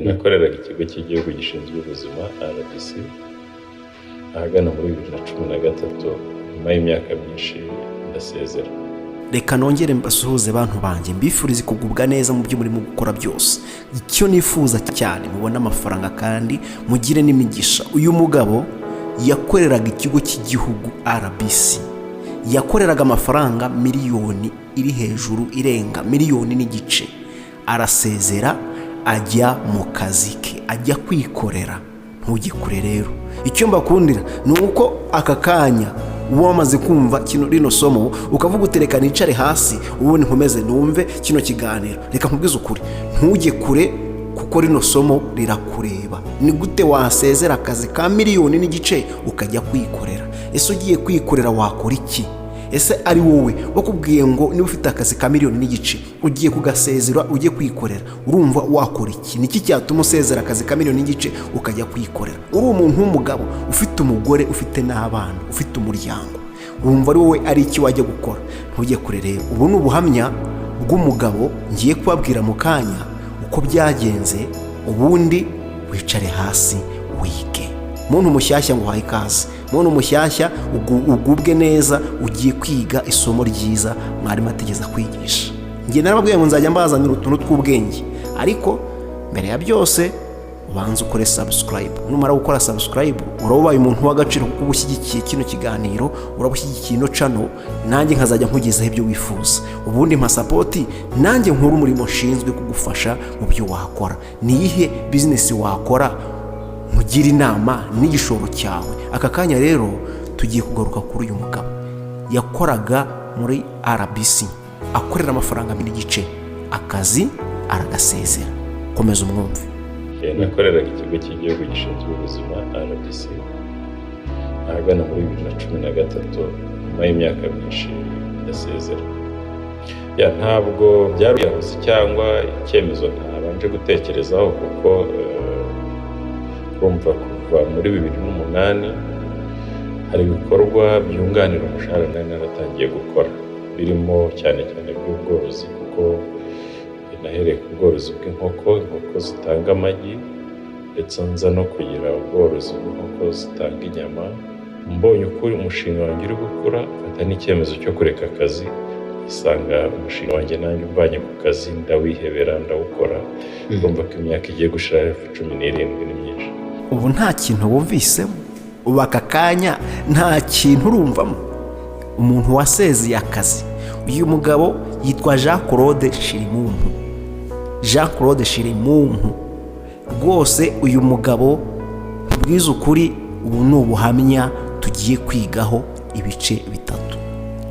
nakoreraga ikigo cy'igihugu gishinzwe ubuzima RBC ahagana muri 2013 nyuma y'imyaka myinshi ndasezera. Reka nongere mbasuhuze bantu banjye, mbifurize kugubwa neza mu byo murimo gukora byose. Icyo nifuza cyane mubona amafaranga kandi mugire n'imigisha. Uyu mugabo yakoreraga ikigo cy'igihugu RBC, yakoreraga amafaranga miliyoni iri hejuru, irenga miliyoni n'igice. Arasezera ajya mu kazi ke, ajya kwikorera. Ntujye kure rero. Icyo mbakundira ni uko aka kanya uba wamaze kumva kino rino somo ukavuga utereka nicare hasi ubundi nkomeze numve kino kiganiro. Reka nkubwize ukuri, ntujye kure kuko rino somo rirakureba. Ni gute wasezera akazi ka miliyoni n'igice ukajya kwikorera? Ese ugiye kwikorera wakora iki? Ese ari wowe bakubwiye ngo niba ufite akazi ka miliyoni n'igice ugiye kugasezera ugiye kwikorera, urumva wakora iki? Niki cyatuma usezera akazi ka miliyoni n'igice ukajya kwikorera? Uri umuntu w'umugabo ufite umugore, ufite n'abana, ufite umuryango, wumva ari wowe ari iki wajya gukora? Ntujye kure rero. Ubu ni ubuhamya bw'umugabo ngiye kubabwira mu kanya uko byagenze, ubundi wicare hasi wige. Muntu mushyashya ngo haye ikaze, muntu mushyashya ugubwe neza, ugiye kwiga isomo ryiza mwarimu ategeza kwigisha. Ngiye narababwiye ngo nzajya mbazanira utuntu tw'ubwenge, ariko mbere ya byose ubanza ukore subscribe. Numara gukora subscribe urabaye umuntu w'agaciro kuko ubushyigikiye kino kiganiro, urabushyigikiye ino channel, nanjye nkazajya nkugezaho ibyo wifuza. Ubundi mpa support, nanjye nkuru umurimo nshinzwe kugufasha mu byo wakora. Niyihe business wakora, mugira inama n'igishoro cyawe. Aka kanya rero tugiye kugaruka kuri uyu mugabo yakoraga muri RBC, akorera amafaranga n'igice, akazi aragasezera. Komeza umwumve. Nakoreraga ikigo cy'igihugu gishinzwe ubuzima RBC ahagana muri 2013 nyuma y'imyaka myinshi ndasezera. Ntabwo byari yahuze cyangwa icyemezo ntabanje gutekerezaho, kuko urumva kuva muri 2008 hari ibikorwa byunganira umushahara nari naratangiye gukora, birimo cyane by'ubworozi, kuko nahereye ku bworozi bw'inkoko zitanga amagi, ndetse nza no kugira ubworozi bw'inkoko zitanga inyama. Mbonye uko umushinga wanjye uri gukura, mfata n'icyemezo cyo kureka akazi, isanga umushinga wanjye nanjye umbanye ku kazi, ndawihebera ndawukora. Urumva ko imyaka igiye gushira 17 ni myinshi. Ubu nta kintu wumvisemo? Ubu aka kanya nta kintu urumvamo? Umuntu wasezeye akazi. Uyu mugabo yitwa Jean Claude Shirimuntu. Jean Claude Shirimuntu. Rwose uyu mugabo ubwiza ukuri, ubu ni ubuhamya tugiye kwigaho ibice bitatu.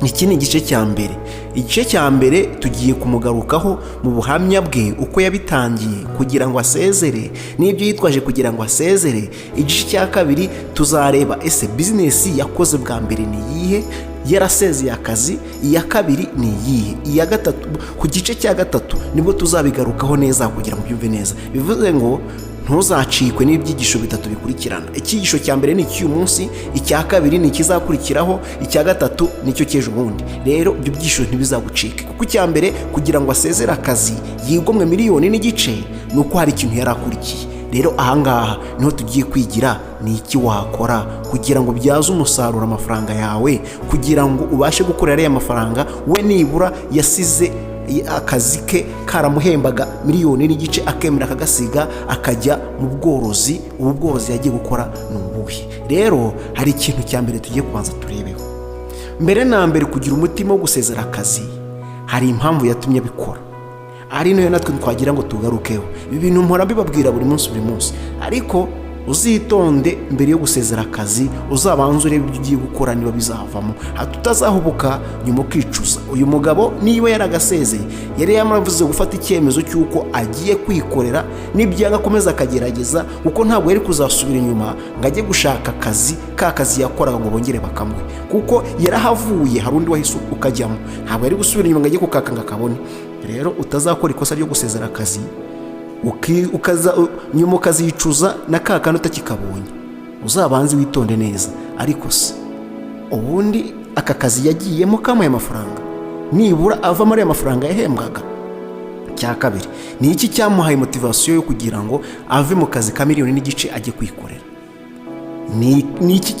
Iki ni igice cya mbere. Igice cya mbere tugiye kumugarukaho mu buhamya bwe, uko yabitangiye kugira ngo asezere n'ibyo yitwaje kugira ngo asezere. Igice cya kabiri tuzareba ese business yakoze bwa mbere ni iyihe, yarasezeye akazi, iya kabiri ni iyihe, iya gatatu. Ku gice cya gatatu nibwo tuzabigarukaho neza kugira ngo byumve neza. Bivuze ngo ntuzacikwe n'ibyigisho bitatu bikurikirana. Icyigisho cya mbere ni icy'uyu munsi, icya kabiri ni ikizakurikiraho, icya gatatu nicyo cy'ejo bundi. Rero ibyo byisho ntibizagucike, kuko icya mbere kugira ngo asezere akazi yigomwe miliyoni n'igice ni uko hari ikintu yari akurikiye. Rero ahangaha niho tugiye kwigira ni iki wakora kugira ngo byaze umusaruro amafaranga yawe, kugira ngo ubashe gukorera ariya mafaranga. We nibura yasize akazi ke karamuhembaga miliyoni n'igice, akemera akagasiga akajya mu bworozi. Ubu bworozi yagiye gukora ni ubuhe? Rero hari ikintu cya mbere tugiye kubanza turebeho. Mbere na mbere, kugira umutima wo gusezera akazi hari impamvu yatumye abikora, ari nayo natwe twagira ngo tugarukeho. Ibi bintu mpora mbibabwira buri munsi, ariko uzitonde mbere yo gusezera akazi, uzabanze urebe ibyo ugiye gukora niba bizavamo, hatutazahubuka nyuma ukicuza. Uyu mugabo niba yaragasezeye, yari yamavuze gufata icyemezo cy'uko agiye kwikorera, n'ibyanga akomeza akagerageza, kuko ntabwo yari kuzasubira inyuma ngo ajye gushaka akazi, ka kazi yakoraga ngo bongere bakamwe, kuko yarahavuye hari undi wahise ukajyamo. Ntabwo yari gusubira inyuma ngo ajye kukaka ngo akabone. Rero utazakora ikosa ryo gusezera akazi nyuma ukazicuza na ka kantu utakikabonye. Uzabanze witonde neza. Ariko se ubundi aka kazi yagiyemo kamuye amafaranga, nibura ava muri aya mafaranga yahembwaga? cya kabiri, ni iki cyamuhaye motivasiyo yo kugira ngo ave mu kazi ka miliyoni n'igice ajye kwikorera? Ni iki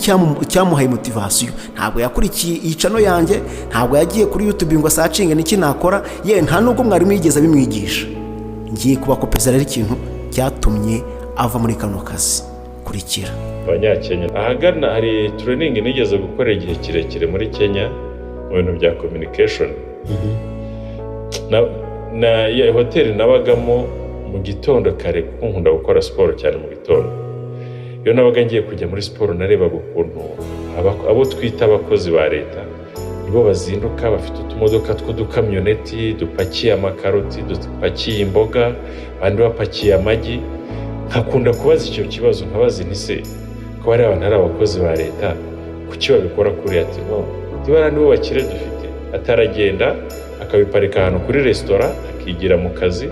cyamuhaye motivasiyo? Ntabwo yakurikiye iyi channel yanjye, ntabwo yagiye kuri YouTube ngo asacinge n'iki nakora, ye nta nubwo mwarimu yigeze abimwigisha. Ngiye kubakopeza rero ikintu cyatumye ava muri kano kazi. Kurikira. Abanyakenya ahagana hari training nigeze gukora igihe kirekire muri Kenya mu bintu bya communication. Ya hoteli nabagamo mu gitondo kare kuko nkunda gukora siporo cyane mu gitondo. Iyo nabaga ngiye kujya muri siporo narebaga ukuntu abo twita abakozi ba leta nibo bazinduka bafite utumodoka tw'udukamyoneti dupakiye amakaroti, dupakiye imboga, abandi bapakiye amagi. Nkakunda kubaza icyo kibazo, nkabaza nti se ko hari abantu ari abakozi ba leta kuki babikora kuri ati no tibara nibo bakire dufite. Ataragenda akabiparika ahantu kuri restaurant akigira mu kazi,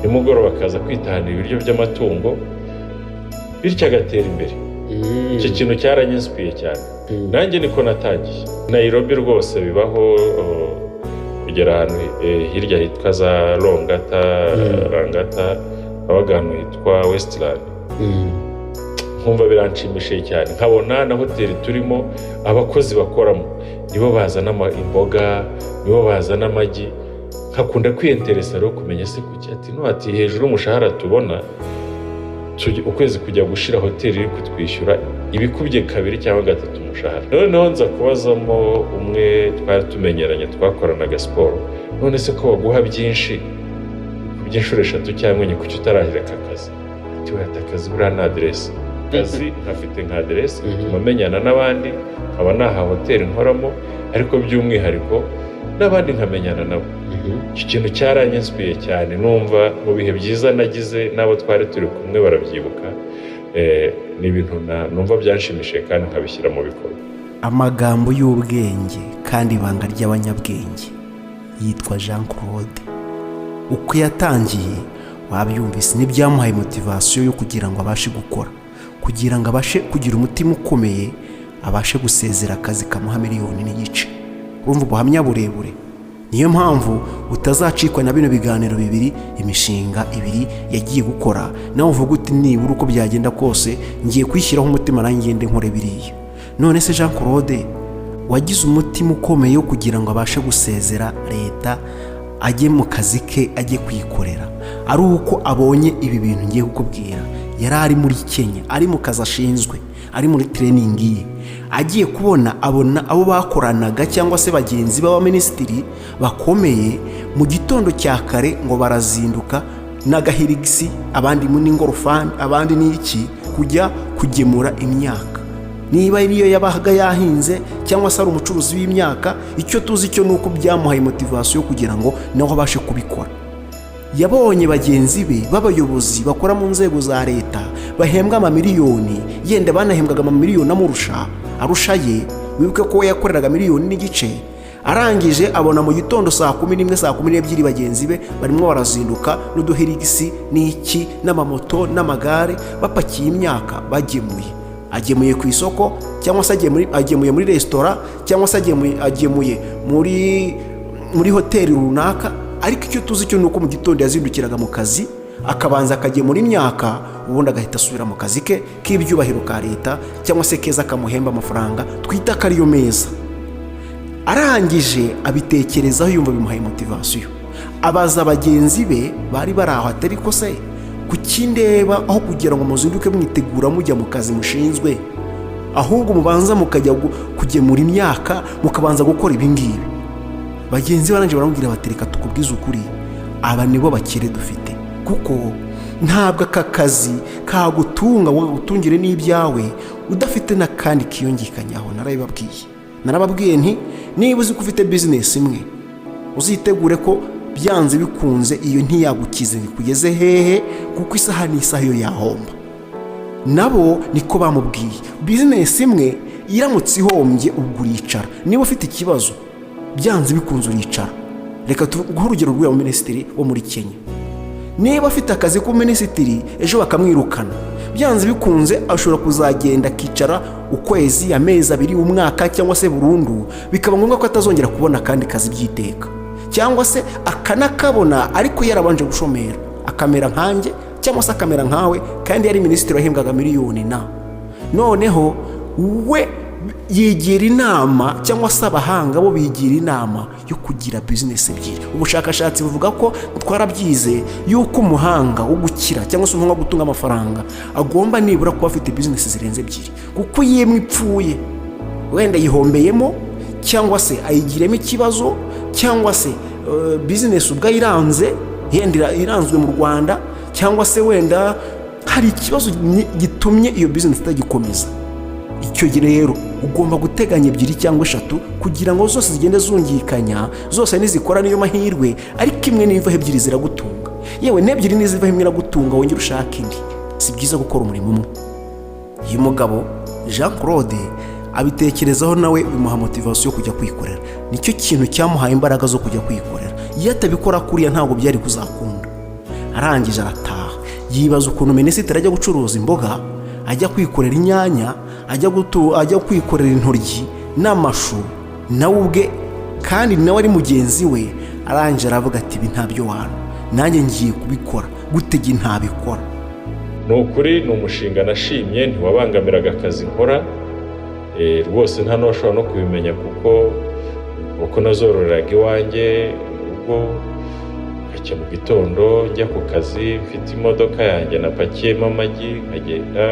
nimugoroba akaza kwitahana ibiryo by'amatungo bityo agatera imbere. Icyo kintu cyaranyinspiye cyane, nanjye niko natangiye. Nairobi rwose bibaho kugera ahantu hirya hitwa za Rangata abaga ahantu hitwa Westland. Nkumva biranshimishije cyane, nkabona na hoteli turimo abakozi bakoramo nibo bazana imboga, nibo bazana amagi. Nkakunda kwiyenteresa rero kumenya se kuki ati no ati hejuru umushahara tubona ukwezi kujya gushira hoteli iri kutwishyura ibikubye kabiri cyangwa gatatu umushahara. Noneho nza kubazamo umwe twari tumenyeranye twakoranaga siporo, none se ko baguha byinshi by'inshuro 3 cyangwa enye kuki utarahireka akazi? Ati wata akazi buriya na adresse kazi nkafite nka adresse tumamenyana n'abandi, nkaba naha hoteli nkoramo ariko by'umwihariko n'abandi nkamenyana nabo. Icyo kintu cyaranyinspiye cyane, numva mu bihe byiza nagize n'abo twari turi kumwe barabyibuka. Ni ibintu numva byanshimishije kandi nkabishyira mu bikorwa. Amagambo y'ubwenge kandi ibanga ry'abanyabwenge yitwa Jean Claude. Uko yatangiye wabyumvise, n'ibyamuhaye motivasiyo yo kugira ngo abashe gukora, kugira ngo abashe kugira umutima ukomeye, abashe gusezera akazi kamuha miliyoni n'igice. Urumva ubuhamya burebure. Niyo mpamvu utazacikwa na bino biganiro bibiri, imishinga ibiri yagiye gukora, nawe uvuga uti nibura uko byagenda kose ngiye kwishyiraho umutima nanjye ngende nkore biriya. None se Jean Claude wagize umutima ukomeye wo kugira ngo abashe gusezera leta, ajye mu kazi ke, ajye kwikorera, ari uko abonye ibi bintu ngiye kukubwira. Yari ari muri Kenya, ari mu kazi ashinzwe, ari muri training ye, agiye kubona abona abo bakoranaga cyangwa se bagenzi b'abaminisitiri bakomeye mu gitondo cya kare ngo barazinduka n'agahirigisi, abandi mu n'ingorofani, abandi n'iki kujya kugemura imyaka. Niba iriyo yabahaga yahinze cyangwa se ari umucuruzi w'imyaka, icyo tuzi cyo nuko byamuhaye motivasiyo kugira ngo naho abashe kubikora. Yabonye bagenzi be b'abayobozi bakora mu nzego za leta bahembwa amamiliyoni, yenda banahembwaga amamiliyoni arusha ye. Wibuke ko yakoreraga miliyoni n'igice. Arangije abona mu gitondo saa 11 saa 12 bagenzi be barimo barazinduka n'uduhirigisi n'iki n'amamoto n'amagare bapakiye imyaka agemuye ku isoko, cyangwa se agemuye muri restaurant, cyangwa se agemuye muri hoteli runaka. Ariko icyo tuzi cyo nuko mu gitondo yazindukiraga mu kazi, akabanza akagemura imyaka, ubundi agahita asubira mu kazi ke k'ibyubahiro ka leta, cyangwa se keza kamuhemba amafaranga twita kariyo meza. Arangije abitekerezaho, yumva bimuhaye motivasiyo. Abaza bagenzi be bari baraho atari ko se kukindeba aho kugira ngo muzinduke mwitegura mujya mu kazi mushinzwe, ahubwo mubanza mukajya kugemura imyaka, mukabanza gukora ibingibi. Bagenzi baranje baramubwira batereka tukubwiza ukuri, aba nibo bakire dufite, kuko ntabwo aka kazi kagutunga ngo gutungire n'ibyawe udafite na kandi kiyongikanyaho. Narababwiye nti niba uzi ko ufite business imwe, uzitegure ko byanze bikunze iyo ntiyagukize bikugeze hehe, kuko isaha n'isaha yo yahomba. Nabo niko bamubwiye, business imwe iramutse ihombye ubwo uricara. Niba ufite ikibazo byanze bikunze uricara. Reka tuguhe urugero rw'uwo minisitiri wo muri Kenya. Niba afite akazi ku minisitiri, ejo bakamwirukana, byanze bikunze ashobora kuzagenda akicara ukwezi, amezi 2, umwaka, cyangwa se burundu, bikaba ngombwa ko atazongera kubona kandi kazi byiteka. cyangwa se akanakabona ariko yarabanje gushomera, akamera nkanjye cyangwa se akamera nkawe, kandi yari minisitiri wahembwaga miliyoni noneho we yigira inama cyangwa se abahanga bo bigira inama yo kugira bizinesi ebyiri. Ubushakashatsi buvuga ko twarabyize yuko umuhanga wo gukira cyangwa se umuhanga wo gutunga amafaranga agomba nibura kuba afite bizinesi zirenze ebyiri, kuko iyo imwe ipfuye wenda yihombeyemo cyangwa se ayigiremo ikibazo cyangwa se bizinesi ubwo iranze yenda iranzwe mu Rwanda cyangwa se wenda hari ikibazo gitumye iyo bizinesi itagikomeza, icyo gihe rero ugomba guteganya ebyiri cyangwa eshatu kugira ngo zose zigende zungikanya, zose nizikora niyo mahirwe, ariko imwe nivaho ebyiri ziragutunga, yewe n'ebyiri nizivaho imwe iragutunga wongera ushaka indi. Si byiza gukora umurimo umwe. Uyu mugabo Jean Claude abitekerezaho nawe bimuha motivasiyo yo kujya kwikorera, nicyo kintu cyamuhaye imbaraga zo kujya kwikorera. Iyo atabikora kuriya ntabwo byari kuzakunda. Arangije arataha yibaza ukuntu minisitiri ajya gucuruza imboga, ajya kwikorera inyanya, ajya kwikorera intoryi n'amashu nawe ubwe, kandi nawe ari mugenzi we. Arangije aravuga ati ibi ntabyo wana, nanjye ngiye kubikora gutege ntabikora. Ni ukuri ni umushinga nashimye, ntiwabangamiraga akazi nkora rwose, nta n'uwashobora no kubimenya kuko nazororeraga iwanjye ubwo nkajya mu gitondo njya ku kazi, mfite imodoka yanjye napakiyemo amagi nkagenda,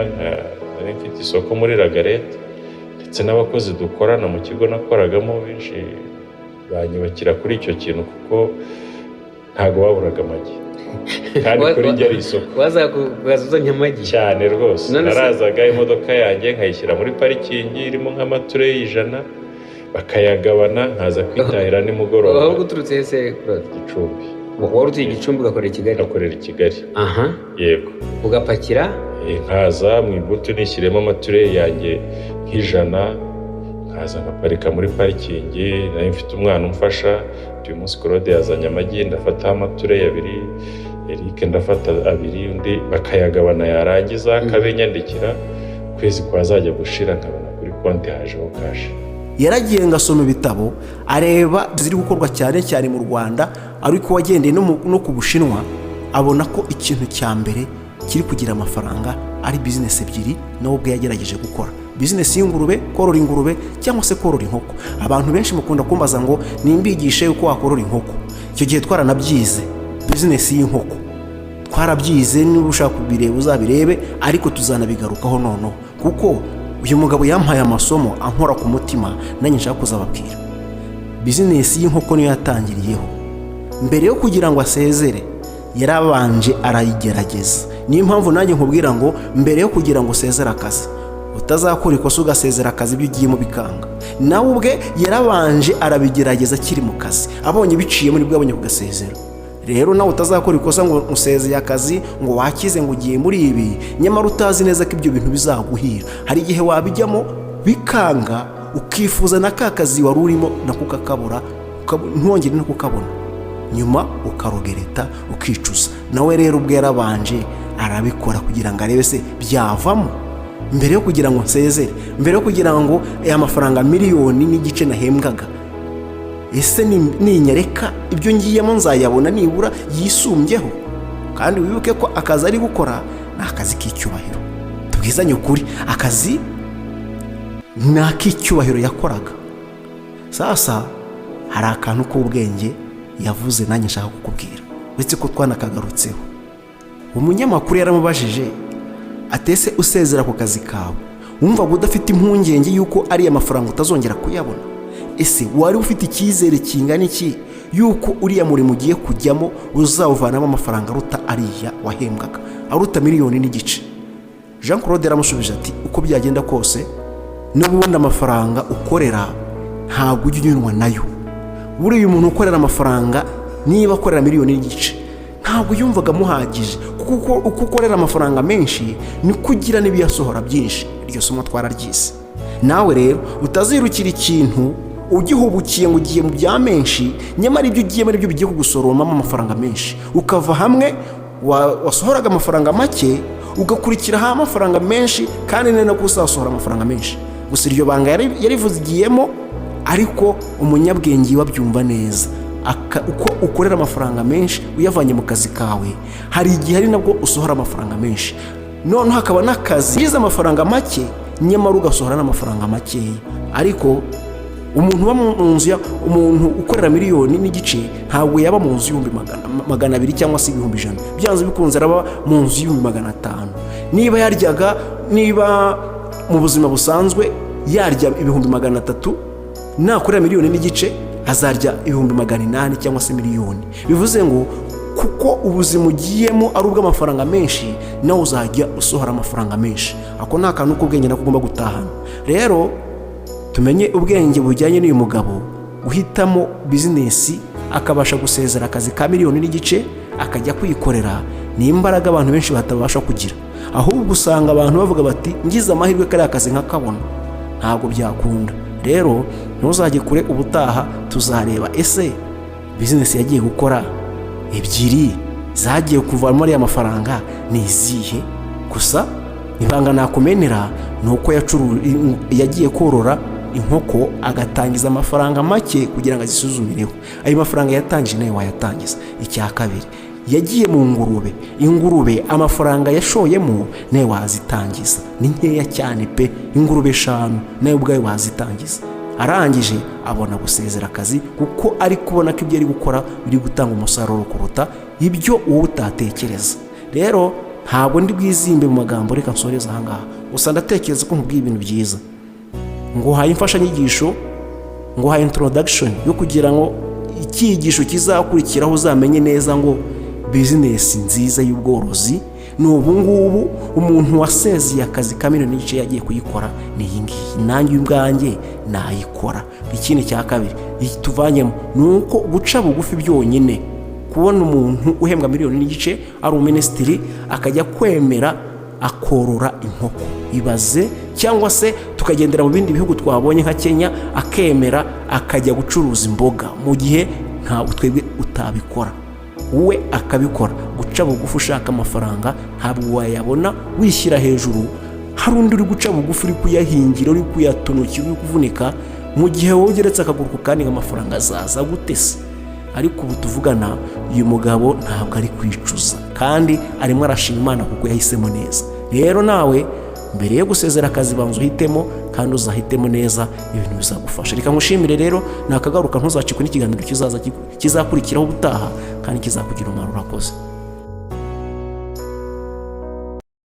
nari mfite isoko muri Lagarette, ndetse n'abakozi dukorana mu kigo nakoragamo benshi banyubakira kuri icyo kintu kuko ntago baburaga amagi kandi kuri njye ari isoko. Wazanye amagi cyane rwose, narazaga imodoka yanjye nkayishyira muri parikingi irimo nk'amature 100 bakayagabana, nkaza kwitahira nimugoroba. Aho guturutse ese Gicumbi. Wari utuye Gicumbi ugakorera i Kigali? Akorera i Kigali. Yego. Ugapakira? Nkaza mu ibutu nishyiremo amature yanjye nk'ijana, nkaza nkaparika muri parikingi, nari mfite umwana umfasha. Uyu munsi Claude yazanye amagi, ndafata amature 2, Eric ndafata 2, undi bakayagabana, yarangiza akabinyandikira, kwezi kwazajya gushira nkabona kuri konti hajeho kashi. Yaragiye ngasoma ibitabo areba ziri gukorwa cyane cyane mu Rwanda, ariko wagendeye no ku Bushinwa abona ko ikintu cya mbere kiri kugira amafaranga ari bizinesi ebyiri nawe ubwe yagerageje gukora. Bizinesi y'ingurube, korora ingurube cyangwa se korora inkoko. Abantu benshi mukunda kumbaza ngo nimbigishe uko wakorora inkoko. Icyo gihe twaranabyize bizinesi y'inkoko, twarabyize, niba ushaka kubireba uzabirebe, ariko tuzanabigarukaho noneho kuko uyu mugabo yampaye amasomo ankora ku mutima, nanjye nshaka kuzababwira. Bizinesi y'inkoko niyo yatangiriyeho. Mbere yo kugira ngo asezere yarabanje arayigerageza. Niyo mpamvu nanjye nkubwira ngo mbere yo kugira ngo usezere akazi utazakora ikosa ugasezera akazi ibyo ugiyemo bikanga. Nawe ubwe yarabanje arabigerageza akiri mu kazi, abonye biciye muri bwabonye kugasezera. Rero nawe utazakora ikosa ngo usezeye akazi ngo wakize ngo ugiye muri ibi, nyamara utazi neza ko ibyo bintu bizaguhira. Hari igihe wabijyamo bikanga, ukifuza na ka kazi wari urimo nako kakabura, ntwongere no kukabona, nyuma ukarogereta ukicuza. Nawe rero ubwe yarabanje arabikora kugira ngo arebe se byavamo. Mbere yo kugira ngo nsezere, mbere yo kugira ngo aya mafaranga 1.5 miliyoni nahembwaga, ese ninyereka ibyo ngiyemo nzayabona nibura yisumbyeho. Kandi wibuke ko akazi ari gukora ni akazi k'icyubahiro. Tubwizanye ukuri, akazi ni ak'icyubahiro yakoraga. Sasa hari akantu k'ubwenge yavuze nanjye nshaka kukubwira, uretse ko twanakagarutseho. Umunyamakuru yaramubajije atese usezera ku kazi kawe wumvaga udafite impungenge yuko ari amafaranga utazongera kuyabona? Ese wari ufite icyizere kingana iki yuko uriya murimo ugiye kujyamo uzawuvanamo amafaranga aruta ariya wahembwaga, aruta 1.5 miliyoni? Jean Claude yaramushubije ati uko byagenda kose n'ubundi amafaranga ukorera ntabwo ujya unyurwa nayo. Buriya umuntu ukorera amafaranga niba akorera 1.5 miliyoni ntabwo yumvaga muhagije, kuko uko ukorera amafaranga menshi ni kugira n'ibiyasohora byinshi. Iryo somo twararyise. Nawe rero utazirukira ikintu ugihubukiye ngo ugiye mu bya menshi, nyamara ibyo ugiye muri byo bigiye kugusoromamo amafaranga menshi, ukava hamwe wasohoraga amafaranga make ugakurikiraho amafaranga menshi, kandi nene ko uzasohora amafaranga menshi. Gusa iryo banga yarivuzigiyemo, ariko umunyabwenge wabyumva neza uko ukorera amafaranga menshi uyavanye mu kazi kawe, hari igihe ari nabwo usohora amafaranga menshi. Noneho hakaba n'akazi ugize amafaranga make nyamara ugasohora n'amafaranga makeya. Ariko umuntu uba mu nzu umuntu ukorera 1.5 miliyoni ntabwo yaba mu nzu 200,000 cyangwa se 100,000. Byanze bikunze araba mu nzu 500,000. Niba mu buzima busanzwe yarya 300,000, nakorera 1.5 miliyoni azarya 800,000 cyangwa se miliyoni. Bivuze ngo kuko ubuzima ugiyemo ari ubw'amafaranga menshi, nawe uzajya usohora amafaranga menshi. Ako ni akantu k'ubwenge nako ugomba gutahana. Rero tumenye ubwenge bujyanye n'uyu mugabo guhitamo bizinesi, akabasha gusezera akazi ka 1.5 miliyoni akajya kwikorera. Ni imbaraga abantu benshi batabasha kugira, ahubwo usanga abantu bavuga bati ngize amahirwe kari akazi nkakabona. Ntabwo byakunda. Rero ntuzajye kure, ubutaha tuzareba ese bizinesi yagiye gukora ebyiri zagiye kuvamo ariya mafaranga ni izihe. Gusa ibanga nakumenera ni uko yagiye korora inkoko agatangiza amafaranga make kugira ngo azisuzumireho. Ayo mafaranga yatangije nayo wayatangiza. Icya kabiri, yagiye mu ingurube amafaranga yashoyemo nayo wazitangiza. Ni nkeya cyane pe, ingurube 5 nayo ubwayo wazitangiza. Arangije abona gusezera akazi kuko ari kubona ko ibyo ari gukora biri gutanga umusaruro kuruta ibyo wowe utatekereza. Rero ntabwo ndi bwizimbe mu magambo, reka nsoreza aha ngaha. Gusa ndatekereza ko nkubwiye ibintu byiza. Nguhaye imfashanyigisho, nguhaye introduction yo kugira ngo icyigisho kizakurikiraho uzamenye neza ngo bizinesi nziza y'ubworozi ni ubu ngubu. Umuntu wasezeye akazi ka 1.5 miliyoni yagiye kuyikora ni iyi ngiyi. Nanjye ubwanjye nayikora. Ikindi cya kabiri tuvanyemo ni uko guca bugufi byonyine, kubona umuntu uhembwa 1.5 miliyoni ari umuminisitiri akajya kwemera akorora inkoko, ibaze. Cyangwa se tukagendera mu bindi bihugu twabonye nka Kenya, akemera akajya gucuruza imboga mu gihe ntabwo twebwe utabikora, we akabikora. Guca bugufi ushaka amafaranga ntabwo wayabona wishyira hejuru. Hari undi uri guca bugufi, uri kuyahingira, uri kuyatunukira, uri kuvunika, mu gihe wowe ugeretse akaguru kandi amafaranga azaza gutese. Ariko ubu tuvugana uyu mugabo ntabwo ari kwicuza kandi arimo arashima Imana kuko yahisemo neza. Rero nawe mbere yo gusezera akazi banza uhitemo, kandi uzahitemo neza, ibintu bizagufasha. Reka ngushimire rero, nakagaruka ntuzacikwe n'ikiganiro kizakurikiraho ubutaha kandi kizakugira umumaro. Urakoze.